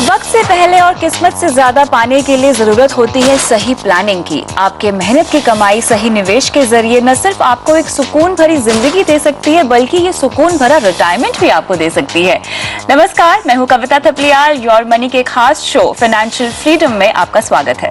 वक्त से पहले और किस्मत से ज्यादा पाने के लिए जरूरत होती है सही प्लानिंग की। आपके मेहनत की कमाई सही निवेश के जरिए न सिर्फ आपको एक सुकून भरी जिंदगी दे सकती है, बल्कि ये सुकून भरा रिटायरमेंट भी आपको दे सकती है। नमस्कार, मैं हूं कविता थपलियाल। योर मनी के खास शो फाइनेंशियल फ्रीडम में आपका स्वागत है।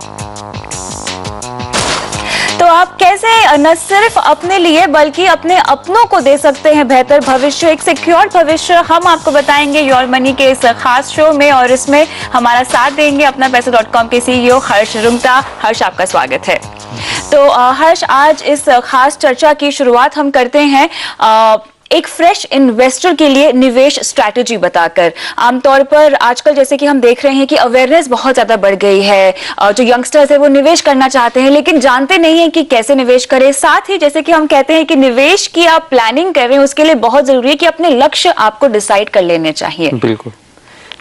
तो आप कैसे न सिर्फ अपने लिए बल्कि अपने अपनों को दे सकते हैं बेहतर भविष्य, एक सिक्योर भविष्य, हम आपको बताएंगे योर मनी के इस खास शो में। और इसमें हमारा साथ देंगे अपना पैसा.com के CEO हर्ष रुंगटा। हर्ष, आपका स्वागत है। तो हर्ष, आज इस खास चर्चा की शुरुआत हम करते हैं एक फ्रेश इन्वेस्टर के लिए निवेश स्ट्रैटेजी बताकर। आमतौर पर आजकल जैसे कि हम देख रहे हैं कि अवेयरनेस बहुत ज्यादा बढ़ गई है। जो यंगस्टर्स है वो निवेश करना चाहते हैं लेकिन जानते नहीं है कि कैसे निवेश करें। साथ ही जैसे कि हम कहते हैं कि निवेश की आप प्लानिंग कर रहे हैं, उसके लिए बहुत जरूरी है कि अपने लक्ष्य आपको डिसाइड कर लेने चाहिए। बिल्कुल।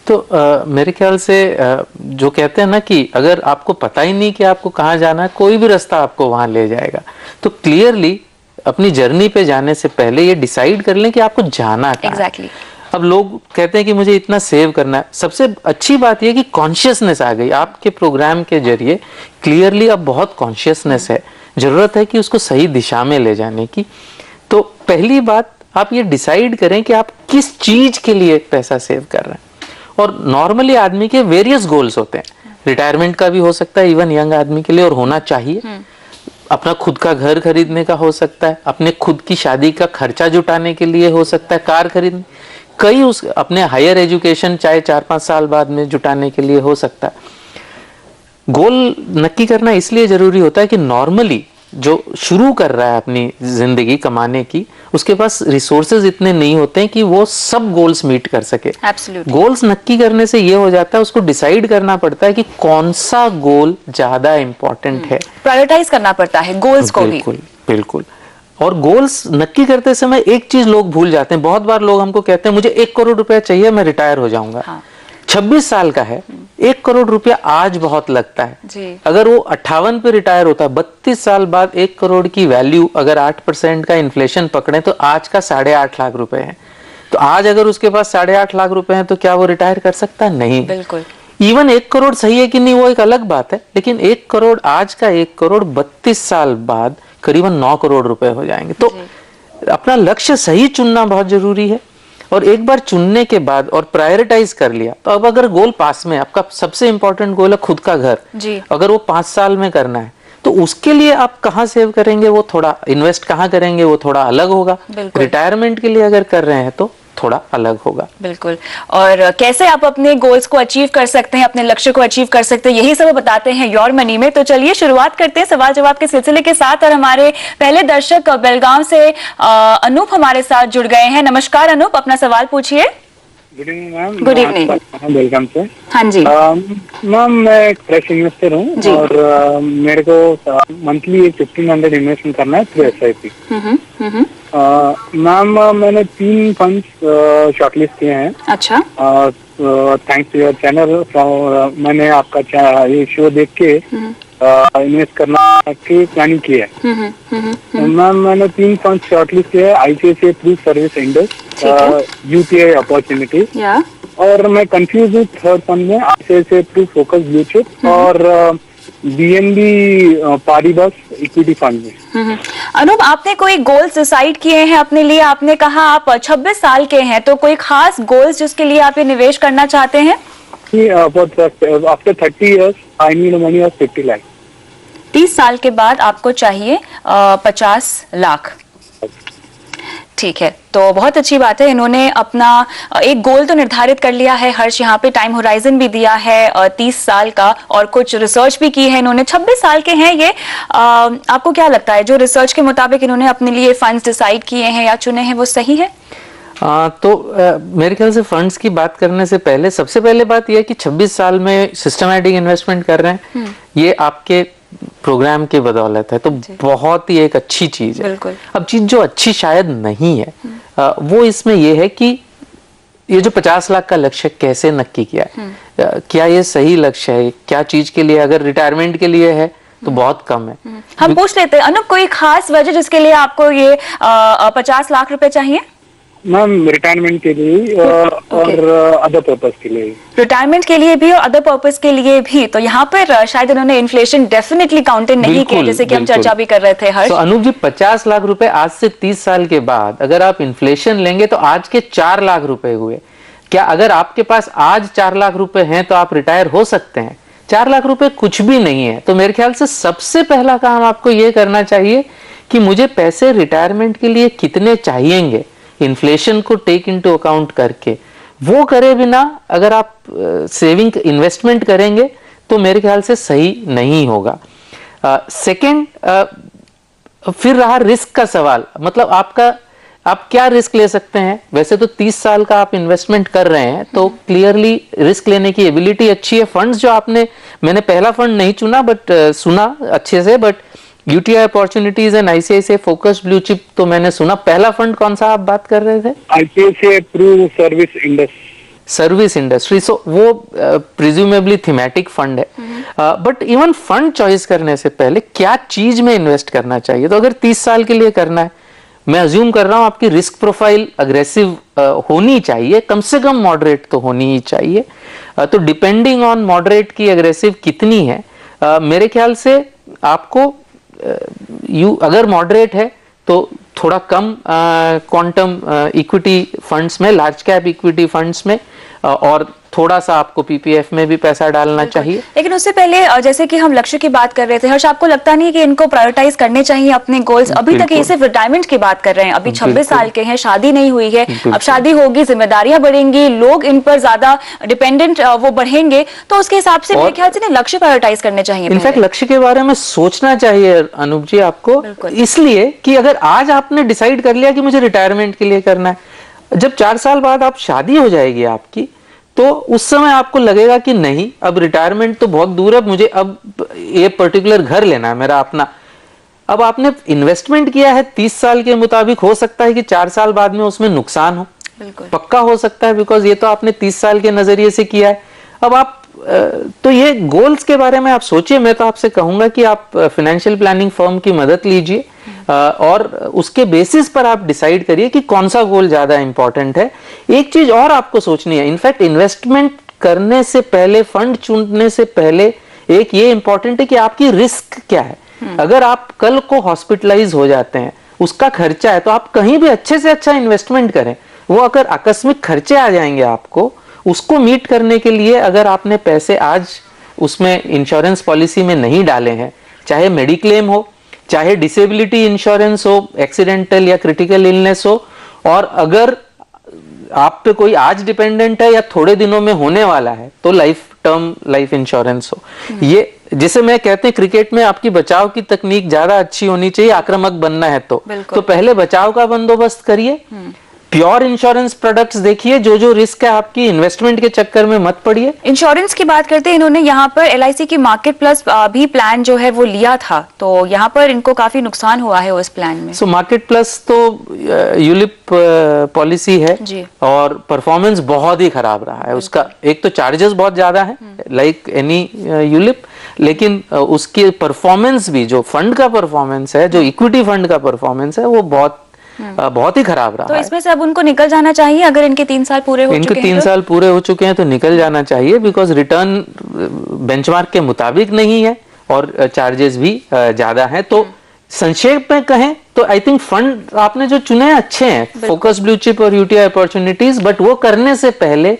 तो मेरे ख्याल से जो कहते हैं ना कि अगर आपको पता ही नहीं कि आपको कहाँ जाना है, कोई भी रास्ता आपको वहां ले जाएगा। तो क्लियरली अपनी जर्नी पे जाने से पहले ये डिसाइड कर लें कि आपको जाना कहाँ है। Exactly. अब लोग कहते हैं कि मुझे इतना सेव करना है। सबसे अच्छी बात यह कि कॉन्शियसनेस आ गई आपके प्रोग्राम के जरिए। क्लियरली अब बहुत कॉन्शियसनेस है, जरूरत है कि उसको सही दिशा में ले जाने की। तो पहली बात, आप ये डिसाइड करें कि आप किस चीज के लिए पैसा सेव कर रहे हैं। और नॉर्मली आदमी के वेरियस गोल्स होते हैं। रिटायरमेंट का भी हो सकता है, इवन यंग आदमी के लिए, और होना चाहिए। अपना खुद का घर खरीदने का हो सकता है, अपने खुद की शादी का खर्चा जुटाने के लिए हो सकता है, कार खरीदने, कई उस अपने हायर एजुकेशन चाहे 4-5 साल बाद में जुटाने के लिए हो सकता है। गोल नक्की करना इसलिए जरूरी होता है कि नॉर्मली जो शुरू कर रहा है अपनी जिंदगी कमाने की, उसके पास रिसोर्सेज इतने नहीं होते हैं कि वो सब गोल्स मीट कर सके। गोल्स नक्की करने से ये हो जाता है, उसको डिसाइड करना पड़ता है कि कौन सा गोल ज्यादा इंपॉर्टेंट है। प्रायोरिटाइज करना पड़ता है गोल्स को भी। बिल्कुल बिल्कुल। और गोल्स नक्की करते समय एक चीज लोग भूल जाते हैं। बहुत बार लोग हमको कहते हैं मुझे 1 करोड़ रुपया चाहिए, मैं रिटायर हो जाऊंगा। हाँ। 26 साल का है, 1 करोड़ रुपया आज बहुत लगता है जी। अगर वो 58 पे रिटायर होता है, 32 साल बाद 1 करोड़ की वैल्यू अगर 8% का इन्फ्लेशन पकड़े तो आज का 8.5 लाख रुपए है। तो आज अगर उसके पास 8.5 लाख रुपए हैं तो क्या वो रिटायर कर सकता है? नहीं। बिल्कुल। इवन 1 करोड़ सही है कि नहीं वो एक अलग बात है, लेकिन 1 करोड़, आज का 1 करोड़ 32 साल बाद करीबन 9 करोड़ रुपए हो जाएंगे। तो अपना लक्ष्य सही चुनना बहुत जरूरी है। और एक बार चुनने के बाद और प्रायोरिटाइज कर लिया, तो अब अगर गोल पास में, आपका सबसे इंपॉर्टेंट गोल है खुद का घर जी। अगर वो 5 साल में करना है तो उसके लिए आप कहाँ सेव करेंगे, वो थोड़ा इन्वेस्ट कहाँ करेंगे, वो थोड़ा अलग होगा। रिटायरमेंट के लिए अगर कर रहे हैं तो थोड़ा अलग होगा। बिल्कुल। और कैसे आप अपने गोल्स को अचीव कर सकते हैं, अपने लक्ष्य को अचीव कर सकते हैं, यही सब बताते हैं योर मनी में। तो चलिए शुरुआत करते हैं सवाल जवाब के सिलसिले के साथ। और हमारे पहले दर्शक बेलगांव से अनूप हमारे साथ जुड़ गए हैं। नमस्कार अनूप, अपना सवाल पूछिए। Good evening ma'am. Good evening. Welcome से। हाँ जी मैम, मैं एक फ्रेश इन्वेस्टर हूँ और मेरे को मंथली 1500 इन्वेस्टमेंट करना है थ्रू SIP। मैम, मैंने 3 फंड्स शॉर्टलिस्ट किए हैं। अच्छा। थैंक्स टू योर चैनल, मैंने आपका ये शो देख के इन्वेस्ट करना की प्लानिंग की है। मैम, मैंने 3 फंड्स शॉर्टलिस्ट किए हैं। ICICI through service index, UTI opportunity, और मैं कंफ्यूज हूँ थर्ड फंड में ICICI through focus blue chip और BNB पारिबस इक्विटी फंड में। अनूप, आपने कोई गोल्स डिसाइड किए हैं अपने लिए? आपने कहा आप 26 साल के हैं, तो कोई खास गोल्स जिसके लिए आप ये निवेश करना चाहते हैं? After 30 years I need money of 50 lakh. 30 साल के बाद आपको चाहिए 50 लाख। ठीक है, तो बहुत अच्छी बात है। इन्होंने अपना एक गोल तो निर्धारित कर लिया है। हर्ष यहाँ पे टाइम होराइजन भी दिया है 30 साल का, और कुछ रिसर्च भी की है इन्होंने। 26 साल के हैं ये। आपको क्या लगता है जो रिसर्च के मुताबिक इन्होंने अपने लिए फंड्स डिसाइड किए हैं या चुने हैं, वो सही है? मेरे ख्याल से फंड्स की बात करने से पहले सबसे पहले बात यह है कि 26 साल में सिस्टमैटिक इन्वेस्टमेंट कर रहे हैं, ये आपके प्रोग्राम की बदौलत है, तो बहुत ही एक अच्छी चीज है। अब चीज जो अच्छी शायद नहीं है वो इसमें ये है कि ये जो 50 लाख का लक्ष्य कैसे नक्की किया है, क्या ये सही लक्ष्य है, क्या चीज के लिए? अगर रिटायरमेंट के लिए है तो बहुत कम है। हम पूछ लेते हैं अनूप, कोई खास वजह जिसके लिए आपको ये 50 लाख रुपए चाहिए? मैम रिटायरमेंट के लिए और अदर पर्पस के लिए। रिटायरमेंट के लिए भी और अदर पर्पस के लिए भी। तो यहाँ पर शायद इन्होंने इन्फ्लेशन डेफिनेटली काउंटेड नहीं किया, जैसे कि हम चर्चा भी कर रहे थे हर्ष। तो अनूप जी 50 लाख रुपए आज से 30 साल के बाद अगर आप इन्फ्लेशन लेंगे तो आज के 4 लाख रुपए हुए। क्या अगर आपके पास आज 4 लाख रुपए हैं तो आप रिटायर हो सकते हैं? 4 लाख रुपए कुछ भी नहीं है। तो मेरे ख्याल से सबसे पहला काम आपको ये करना चाहिए कि मुझे पैसे रिटायरमेंट के लिए कितने चाहिएंगे, इन्फ्लेशन को टेक इनटू अकाउंट करके। वो करे बिना अगर आप सेविंग इन्वेस्टमेंट करेंगे तो मेरे ख्याल से सही नहीं होगा। सेकंड, फिर रहा रिस्क का सवाल, मतलब आप क्या रिस्क ले सकते हैं? वैसे तो 30 साल का आप इन्वेस्टमेंट कर रहे हैं तो क्लियरली रिस्क लेने की एबिलिटी अच्छी है। फंड्स जो मैंने पहला फंड नहीं चुना बट सुना अच्छे से, but UTI opportunities and ICICI focus blue chip तो मैंने सुना। पहला फंड कौन सा आप बात कर रहे थे? ICICI Pru service industry. So वो प्रिज्यूमेबली थीमेटिक फंड है। बट इवन फंड चॉइस करने से पहले क्या चीज में इन्वेस्ट करना चाहिए? तो अगर 30 साल के लिए करना है, मैं अज्यूम कर रहा हूं आपकी रिस्क प्रोफाइल अग्रेसिव होनी चाहिए, कम से कम मॉडरेट तो होनी ही चाहिए। तो डिपेंडिंग ऑन मॉडरेट की अग्रेसिव कितनी है, मेरे ख्याल से आपको अगर मॉडरेट है तो थोड़ा कम क्वांटम इक्विटी फंड्स में, लार्ज कैप इक्विटी फंड्स में, और थोड़ा सा आपको पीपीएफ में भी पैसा डालना चाहिए। लेकिन उससे पहले जैसे कि हम लक्ष्य की बात कर रहे थे हर्ष, आपको लगता नहीं कि इनको प्रायोरिटाइज करने चाहिए अपने गोल्स? अभी तक ये सिर्फ रिटायरमेंट की बात कर रहे हैं, अभी 26 साल के हैं, शादी नहीं हुई है, अब शादी होगी, जिम्मेदारियां बढ़ेंगी, लोग इन पर ज्यादा डिपेंडेंट वो बढ़ेंगे, तो उसके हिसाब से मेरे ख्याल से लक्ष्य प्रायोरिटाइज करने चाहिए। इनफैक्ट लक्ष्य के बारे में सोचना चाहिए अनूप जी आपको, इसलिए कि अगर आज आपने डिसाइड कर लिया कि मुझे रिटायरमेंट के लिए करना है, जब 4 साल बाद आप शादी हो जाएगी आपकी, तो उस समय आपको लगेगा कि नहीं, अब रिटायरमेंट तो बहुत दूर है, मुझे अब ये पर्टिकुलर घर लेना है मेरा अपना। अब आपने इन्वेस्टमेंट किया है 30 साल के मुताबिक, हो सकता है कि 4 साल बाद में उसमें नुकसान हो, पक्का हो सकता है, बिकॉज ये तो आपने 30 साल के नजरिए से किया है। अब आप तो ये गोल्स के बारे में आप सोचिए। मैं तो आपसे कहूंगा कि आप फाइनेंशियल प्लानिंग फर्म की मदद लीजिए और उसके बेसिस पर आप डिसाइड करिए कि कौन सा गोल ज्यादा इंपॉर्टेंट है। एक चीज और आपको सोचनी है, इनफैक्ट इन्वेस्टमेंट करने से पहले, फंड चुनने से पहले एक ये इंपॉर्टेंट है कि आपकी रिस्क क्या है। अगर आप कल को हॉस्पिटलाइज हो जाते हैं, उसका खर्चा है, तो आप कहीं भी अच्छे से अच्छा इन्वेस्टमेंट करें, वो अगर आकस्मिक खर्चे आ जाएंगे आपको, उसको मीट करने के लिए अगर आपने पैसे आज उसमें इंश्योरेंस पॉलिसी में नहीं डाले हैं, चाहे मेडिक्लेम हो, चाहे डिसेबिलिटी इंश्योरेंस हो, एक्सीडेंटल या क्रिटिकल इलनेस हो, और अगर आप पे कोई आज डिपेंडेंट है या थोड़े दिनों में होने वाला है, तो लाइफ इंश्योरेंस हो। ये जिसे मैं कहते हैं क्रिकेट में आपकी बचाव की तकनीक ज्यादा अच्छी होनी चाहिए, आक्रामक बनना है तो पहले बचाव का बंदोबस्त करिए। प्योर इंश्योरेंस प्रोडक्ट्स देखिए, जो रिस्क है आपकी, इन्वेस्टमेंट के चक्कर में मत पड़िए। इंश्योरेंस की बात करते हैं, इन्होंने यहाँ पर एलआईसी की मार्केट प्लस भी प्लान जो है वो लिया था, तो यहाँ पर इनको काफी नुकसान हुआ है उस प्लान में। मार्केट प्लस तो यूलिप पॉलिसी है जी, और परफॉर्मेंस बहुत ही खराब रहा है उसका। एक तो चार्जेस बहुत ज्यादा है लाइक एनी यूलिप, लेकिन उसकी परफॉर्मेंस भी, जो फंड का परफॉर्मेंस है, जो इक्विटी फंड का परफॉर्मेंस है, वो बहुत ही खराब रहा। तो इसमें से अब उनको निकल जाना चाहिए, अगर इनके 3 साल पूरे हो चुके हैं। इनके 3 साल पूरे हो चुके हैं तो निकल जाना चाहिए, बिकॉज रिटर्न बेंचमार्क के मुताबिक नहीं है और चार्जेस भी ज्यादा हैं। तो संक्षेप में कहें तो आई थिंक फंड आपने जो चुने अच्छे हैं, फोकस ब्लू चिप और यूटीआई अपॉर्चुनिटीज, बट वो करने से पहले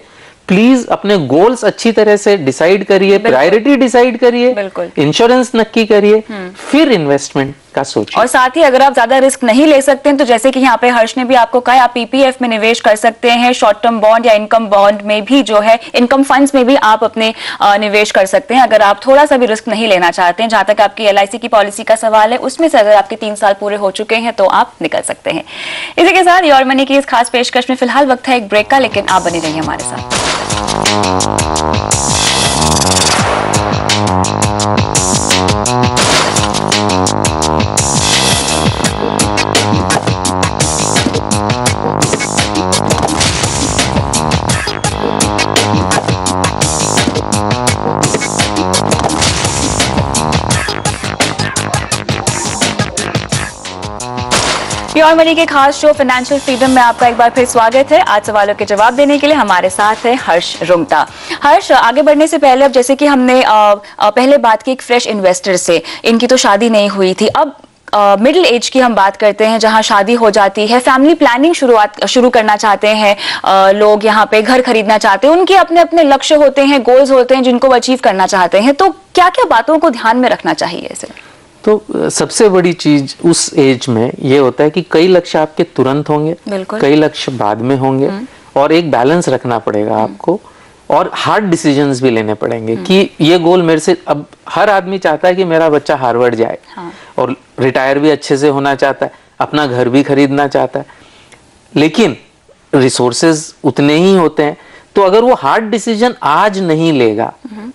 प्लीज अपने गोल्स अच्छी तरह से डिसाइड करिए, प्रायोरिटी डिसाइड करिए, इंश्योरेंस नक्की करिए, फिर इन्वेस्टमेंट का सोचिए। और साथ ही अगर आप ज्यादा रिस्क नहीं ले सकते हैं तो जैसे कि यहाँ पे हर्ष ने भी आपको कहा, आप पीपीएफ में निवेश कर सकते हैं, शॉर्ट टर्म बॉन्ड या इनकम बॉन्ड में भी जो है, इनकम फंड्स में भी आप अपने निवेश कर सकते हैं अगर आप थोड़ा सा भी रिस्क नहीं लेना चाहते हैं। जहां तक आपकी एलआईसी की पॉलिसी का सवाल है, उसमें से अगर आपके 3 साल पूरे हो चुके हैं तो आप निकल सकते हैं। इसी के साथ योर मनी की इस खास पेशकश में फिलहाल वक्त है एक ब्रेक का, लेकिन आप बने रहिए हमारे साथ। योर मनी के खास शो फाइनेंशियल फ्रीडम में आपका एक बार फिर स्वागत है। आज सवालों के जवाब देने के लिए हमारे साथ है हर्ष रुंगटा। हर्ष, आगे बढ़ने से पहले अब जैसे कि हमने पहले बात की एक फ्रेश इन्वेस्टर से, इनकी तो शादी नहीं हुई थी, अब मिडिल एज की हम बात करते हैं जहां शादी हो जाती है, फैमिली प्लानिंग शुरू करना चाहते हैं लोग, यहाँ पे घर खरीदना चाहते हैं, उनके अपने अपने लक्ष्य होते हैं, गोल्स होते हैं जिनको वो अचीव करना चाहते हैं, तो क्या क्या बातों को ध्यान में रखना चाहिए इसे? तो सबसे बड़ी चीज उस एज में ये होता है कि कई लक्ष्य आपके तुरंत होंगे, कई लक्ष्य बाद में होंगे, और एक बैलेंस रखना पड़ेगा आपको, और हार्ड डिसीजंस भी लेने पड़ेंगे कि ये गोल मेरे से, अब हर आदमी चाहता है कि मेरा बच्चा हार्वर्ड जाए, और रिटायर भी अच्छे से होना चाहता है, अपना घर भी खरीदना चाहता है, लेकिन रिसोर्सेज उतने ही होते हैं। तो अगर वो हार्ड डिसीजन आज नहीं लेगा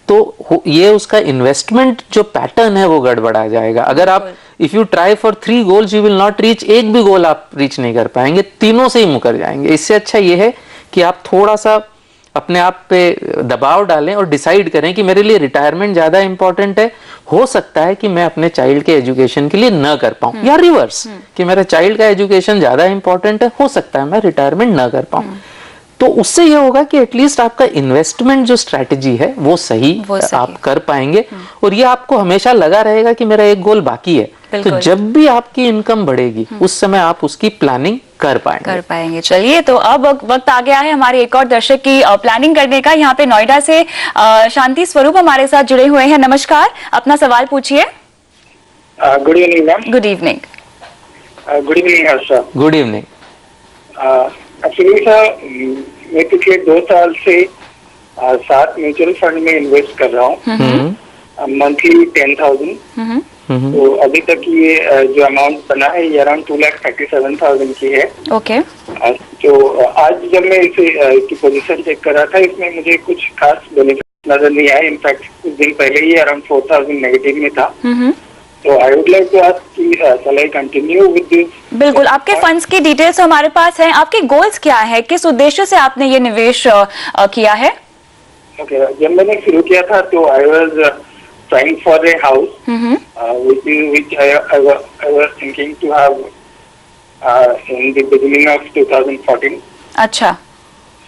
तो ये उसका इन्वेस्टमेंट जो पैटर्न है वो गड़बड़ा जाएगा। अगर आप if you try for 3 goals you will not reach, एक भी गोल आप रीच नहीं कर पाएंगे, तीनों से ही मुकर जाएंगे। इससे अच्छा ये है कि आप थोड़ा सा अपने आप पे दबाव डालें और डिसाइड करें कि मेरे लिए रिटायरमेंट ज्यादा इंपॉर्टेंट है, हो सकता है कि मैं अपने चाइल्ड के एजुकेशन के लिए न कर पाऊं, या रिवर्स कि मेरा चाइल्ड का एजुकेशन ज्यादा इंपॉर्टेंट है, हो सकता है मैं रिटायरमेंट न कर पाऊं। तो उससे ये होगा कि एटलीस्ट आपका इन्वेस्टमेंट जो स्ट्रैटेजी है वो सही आप कर पाएंगे, और ये आपको हमेशा लगा रहेगा कि मेरा एक गोल बाकी है। तो जब भी आपकी इनकम बढ़ेगी उस समय आप उसकी प्लानिंग कर पाएंगे। चलिए, तो अब वक्त आ गया है हमारे एक और दर्शक की प्लानिंग करने का। यहाँ पे नोएडा से शांति स्वरूप हमारे साथ जुड़े हुए हैं। नमस्कार, अपना सवाल पूछिए। Good evening ma'am. Good evening. Good evening sir. Good evening. Actually sir, मैं पिछले 2 साल से 7 म्यूचुअल फंड में इन्वेस्ट कर रहा हूँ, मंथली 10,000। तो अभी तक ये जो अमाउंट बना है ये अराउंड 2,37,000 की है। ओके। तो आज जब मैं इसकी पोजीशन चेक कर रहा था, इसमें मुझे कुछ खास बेनिफिट नजर नहीं आया। इनफैक्ट कुछ दिन पहले ही अराउंड 4,000 नेगेटिव में था। तो I would like to ask कि shall I continue with this? बिल्कुल, आपके फंड्स की डिटेल्स हमारे पास हैं। आपके गोल्स क्या है, किस उद्देश्य से आपने ये निवेश किया है? ओके, जब मैंने शुरू किया था तो I was trying for a house which I was thinking to have in the beginning of 2014. अच्छा,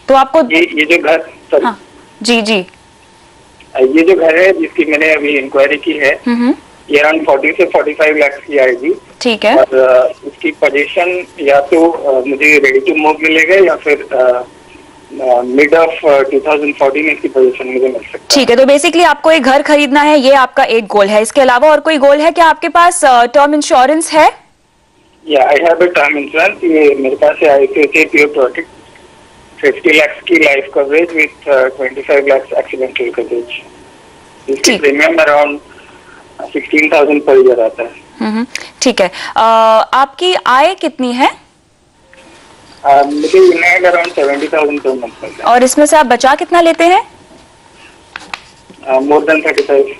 तो आपको ये जो घर, हाँ, जी, ये जो घर है जिसकी मैंने अभी इंक्वायरी की है, ये अराउंड 40 से 45 लाख की आएगी। ठीक है। और उसकी पोजीशन या तो मुझे रेडी टू मूव मिलेगा या फिर मिड ऑफ 2014 इसकी पोजीशन मुझे मिल सकता है। ठीक है, तो बेसिकली आपको एक घर खरीदना है, ये आपका एक गोल है। इसके अलावा और कोई गोल है क्या आपके पास? टर्म इंश्योरेंस है? या I have a term insurance, ये मेरे पास है ICICI प्योर प्रोटेक्ट, 50 लाख की life coverage with 25 lakh accidental coverage. इसकी प्रीमियम अराउंड 16,000 पर ईयर आता है। ठीक है। आपकी आय कितनी है? मुझे अराउंड 70,000 पर मंथ। और इसमें से आप बचा कितना लेते हैं? More than 35।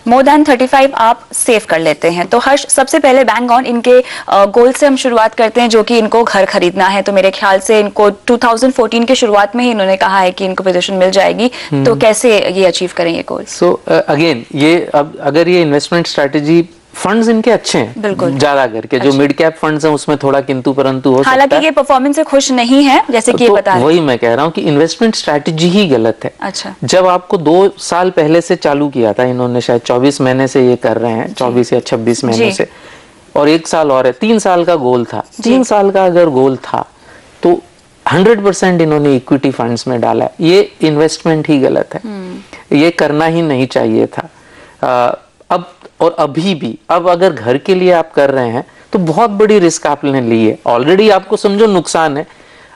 मोर देन 35 आप सेव कर लेते हैं। तो हर्ष, सबसे पहले बैंग ऑन इनके गोल से हम शुरुआत करते हैं, जो कि इनको घर खरीदना है। तो मेरे ख्याल से इनको 2014 के शुरुआत में ही इन्होंने कहा है कि इनको पोजीशन मिल जाएगी। तो कैसे ये अचीव करेंगे गोल? सो अगेन ये अब अगर ये इन्वेस्टमेंट स्ट्रैटेजी, फंड्स इनके अच्छे हैं बिल्कुल, ज्यादा करके जो मिड कैप फंड्स हैं उसमें थोड़ा किंतु परंतु हो सकता है। हालांकि ये परफॉर्मेंस से खुश नहीं है, जैसे कि ये बता रहे हैं। वही मैं कह रहा हूँ कि इन्वेस्टमेंट स्ट्रैटेजी ही गलत है। अच्छा। जब आपको 2 साल पहले से चालू किया था इन्होंने, शायद 24 महीने से ये कर रहे हैं, 24 या 26 महीने से, और 1 साल और है, 3 साल का गोल था। 3 साल का अगर गोल था तो 100% इन्होंने इक्विटी फंड्स में डाला। ये इन्वेस्टमेंट ही गलत है, ये करना ही नहीं चाहिए था। अब और अभी भी, अब अगर घर के लिए आप कर रहे हैं तो बहुत बड़ी रिस्क आपने ली है, ऑलरेडी आपको समझो नुकसान है।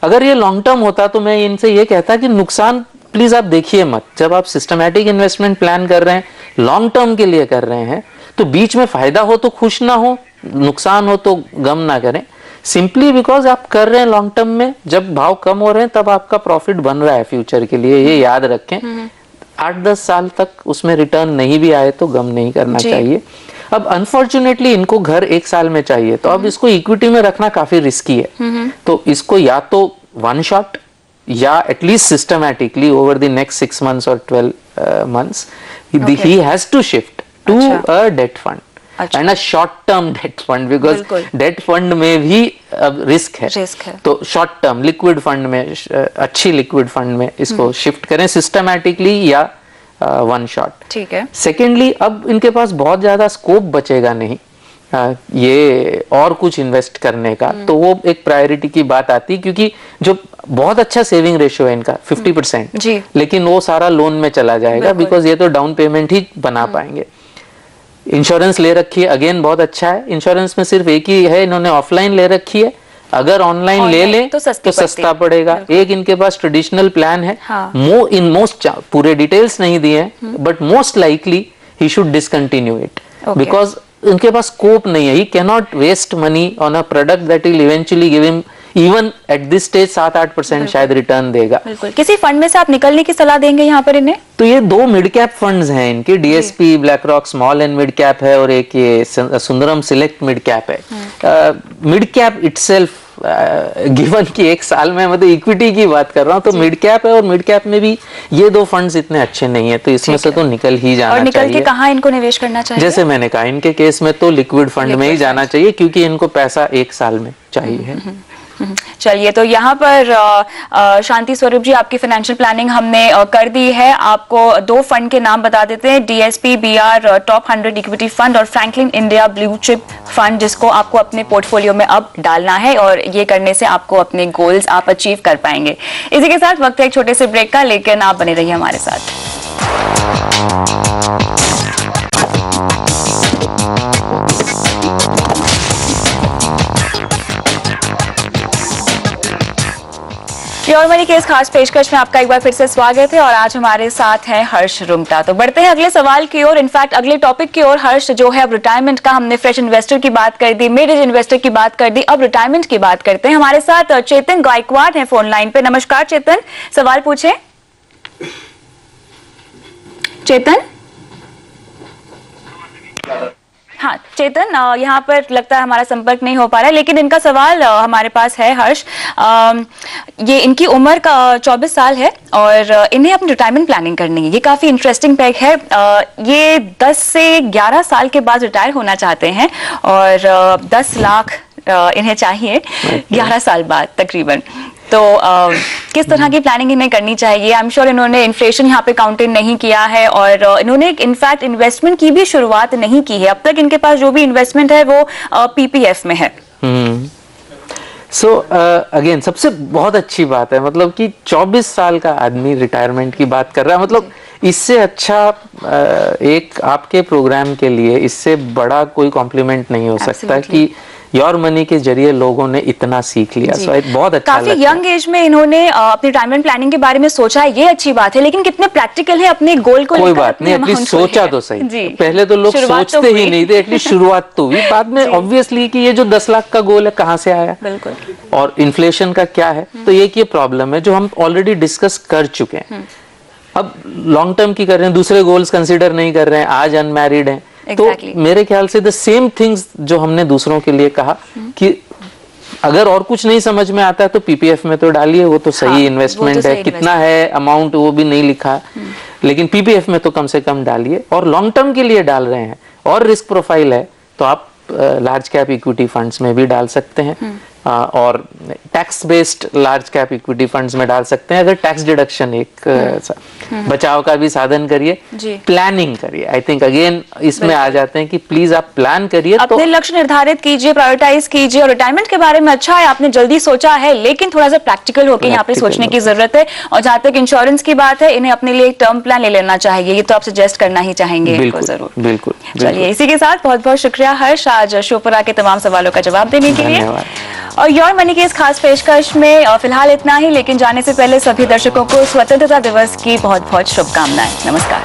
अगर ये लॉन्ग टर्म होता तो मैं इनसे ये कहता कि नुकसान प्लीज आप देखिए मत। जब आप सिस्टमैटिक इन्वेस्टमेंट प्लान कर रहे हैं, लॉन्ग टर्म के लिए कर रहे हैं, तो बीच में फायदा हो तो खुश ना हो, नुकसान हो तो गम ना करें। सिंपली बिकॉज आप कर रहे हैं लॉन्ग टर्म में, जब भाव कम हो रहे हैं तब आपका प्रॉफिट बन रहा है फ्यूचर के लिए, ये याद रखें। 8-10 साल तक उसमें रिटर्न नहीं भी आए तो गम नहीं करना चाहिए। अब अनफॉर्चुनेटली इनको घर 1 साल में चाहिए, तो अब इसको इक्विटी में रखना काफी रिस्की है। तो इसको या तो 1 शॉट या at least systematically over the next 6 months और 12 months he has to shift to a debt fund। And a short term debt fund, because debt fund में भी अब रिस्क है, तो शॉर्ट टर्म लिक्विड फंड में, अच्छी लिक्विड फंड में इसको शिफ्ट करें सिस्टमैटिकली या वन शॉट। ठीक है। सेकेंडली, अब इनके पास बहुत ज्यादा स्कोप बचेगा नहीं ये और कुछ इन्वेस्ट करने का, तो वो एक प्रायोरिटी की बात आती, क्योंकि जो बहुत अच्छा सेविंग रेशियो है इनका 50%, लेकिन वो सारा लोन में चला जाएगा, बिकॉज ये तो डाउन पेमेंट ही बना पाएंगे। इंश्योरेंस ले रखी है, अगेन बहुत अच्छा है। इंश्योरेंस में सिर्फ एक ही है, इन्होंने ऑफलाइन ले रखी है, अगर ऑनलाइन ले लें तो सस्ता पड़ेगा। एक इनके पास ट्रेडिशनल प्लान है, मोस्ट पूरे डिटेल्स नहीं दिए हैं, but most likely he should discontinue it, because उनके पास स्कोप नहीं है। He can not waste money on a product that will eventually give him even at this stage 7-8% शायद रिटर्न देगा। बिल्कुल। किसी फंड में से आप निकलने की सलाह देंगे यहाँ पर इन्हें? तो ये 2 मिड कैप फंड्स हैं इनके, DSP black rock small and mid cap है, और एक ये सुंदरम सिलेक्ट मिड कैप है। मिड कैप इटसेल्फ गिवन कि एक साल में, मतलब इक्विटी की बात कर रहा हूँ, तो मिड कैप है, और मिड कैप में भी ये 2 फंड्स इतने अच्छे नहीं है, तो इसमें से तो निकल ही जाना चाहिए। और निकल के कहाँ इनको निवेश करना चाहिए? जैसे मैंने कहा, इनके केस में तो लिक्विड फंड में ही जाना चाहिए, क्योंकि इनको पैसा एक साल में चाहिए। चलिए, तो यहाँ पर शांति स्वरूप जी, आपकी फाइनेंशियल प्लानिंग हमने कर दी है। आपको 2 फंड के नाम बता देते हैं, DSP BR top 100 equity fund और Franklin India blue chip fund, जिसको आपको अपने पोर्टफोलियो में अब डालना है, और ये करने से आपको अपने गोल्स आप अचीव कर पाएंगे। इसी के साथ वक्त है एक छोटे से ब्रेक का, लेकिन आप बने रहिए हमारे साथ। योर मनी के इस खास पेशकश में आपका एक बार फिर से स्वागत है, और आज हमारे साथ हैं हर्ष रुंगटा। तो बढ़ते हैं अगले सवाल की ओर, इनफैक्ट अगले टॉपिक की ओर। हर्ष जो है, अब रिटायरमेंट का हमने फ्रेश इन्वेस्टर की बात कर दी, मिड एज इन्वेस्टर की बात कर दी, अब रिटायरमेंट की बात करते हैं। हमारे साथ चेतन गायकवाड़ हैं फोन लाइन पे। नमस्कार चेतन, सवाल पूछे। चेतन? हाँ चेतन, यहाँ पर लगता है हमारा संपर्क नहीं हो पा रहा है, लेकिन इनका सवाल हमारे पास है। हर्ष, ये इनकी उम्र का 24 साल है और इन्हें अपनी रिटायरमेंट प्लानिंग करनी है। ये काफी इंटरेस्टिंग पैक है। ये 10 से 11 साल के बाद रिटायर होना चाहते हैं, और 10 लाख इन्हें चाहिए 11 साल बाद तकरीबन। तो किस तरह की प्लानिंग इन्हें करनी चाहिए? आई एम श्योर इन्होंने इन्फ्लेशन यहाँ पे काउंट इन नहीं किया है, और इन्होंने इनफैक्ट इन्वेस्टमेंट की भी शुरुआत नहीं की है। अब तक इनके पास जो भी इन्वेस्टमेंट है वो पीपीएफ में है। सो अगेन सबसे बहुत अच्छी बात है, मतलब कि 24 साल का आदमी रिटायरमेंट की बात कर रहा है। मतलब इससे अच्छा एक आपके प्रोग्राम के लिए इससे बड़ा कोई कॉम्प्लीमेंट नहीं हो सकता कि योर मनी के जरिए लोगों ने इतना सीख लिया। सो बहुत अच्छा, काफी यंग एज में इन्होंने अपनी रिटायरमेंट प्लानिंग के बारे में सोचा है, ये अच्छी बात है। लेकिन कितने प्रैक्टिकल है अपने गोल को? कोई बात नहीं, एटलीस्ट सोचा तो सही। पहले तो लोग सोचते ही नहीं थे, एटलीस्ट शुरुआत तो हुई। बाद में ऑब्वियसली कि ये जो 10 लाख का गोल है कहाँ से आया, बिल्कुल, और इन्फ्लेशन का क्या है, तो एक ये प्रॉब्लम है जो हम ऑलरेडी डिस्कस कर चुके हैं। अब लॉन्ग टर्म की कर रहे हैं, दूसरे गोल्स कंसिडर नहीं कर रहे हैं, आज अनमैरिड हैं। Exactly. तो मेरे ख्याल से द सेम थिंग्स जो हमने दूसरों के लिए कहा कि अगर और कुछ नहीं समझ में आता है तो पीपीएफ में तो डालिए, वो तो सही इन्वेस्टमेंट है। कितना है अमाउंट वो भी नहीं लिखा, लेकिन पीपीएफ में तो कम से कम डालिए। और लॉन्ग टर्म के लिए डाल रहे हैं और रिस्क प्रोफाइल है तो आप लार्ज कैप इक्विटी फंड्स में भी डाल सकते हैं, और tax based large cap equity funds में डाल सकते हैं। अगर टैक्स डिडक्शन एक बचाव का भी साधन करिए, प्लानिंग करिए। आई थिंक अगेन इसमें आ जाते हैं कि प्लीज आप प्लान करिए, अपने लक्ष्य निर्धारित कीजिए, प्रायोरिटाइज कीजिए। और रिटायरमेंट के बारे में अच्छा है आपने जल्दी सोचा है, लेकिन थोड़ा सा प्रैक्टिकल होकर यहाँ पे सोचने की जरूरत है। और जहाँ तक इंश्योरेंस की बात है, इन्हें अपने लिए एक टर्म प्लान ले लेना चाहिए, ये तो आप सजेस्ट करना ही चाहेंगे। बिल्कुल बिल्कुल। चलिए, इसी के साथ बहुत बहुत शुक्रिया हर्ष, आज शो पर आके तमाम सवालों का जवाब देने के लिए। और योर मनी के इस खास पेशकश में फिलहाल इतना ही, लेकिन जाने से पहले सभी दर्शकों को स्वतंत्रता दिवस की बहुत बहुत शुभकामनाएं। नमस्कार।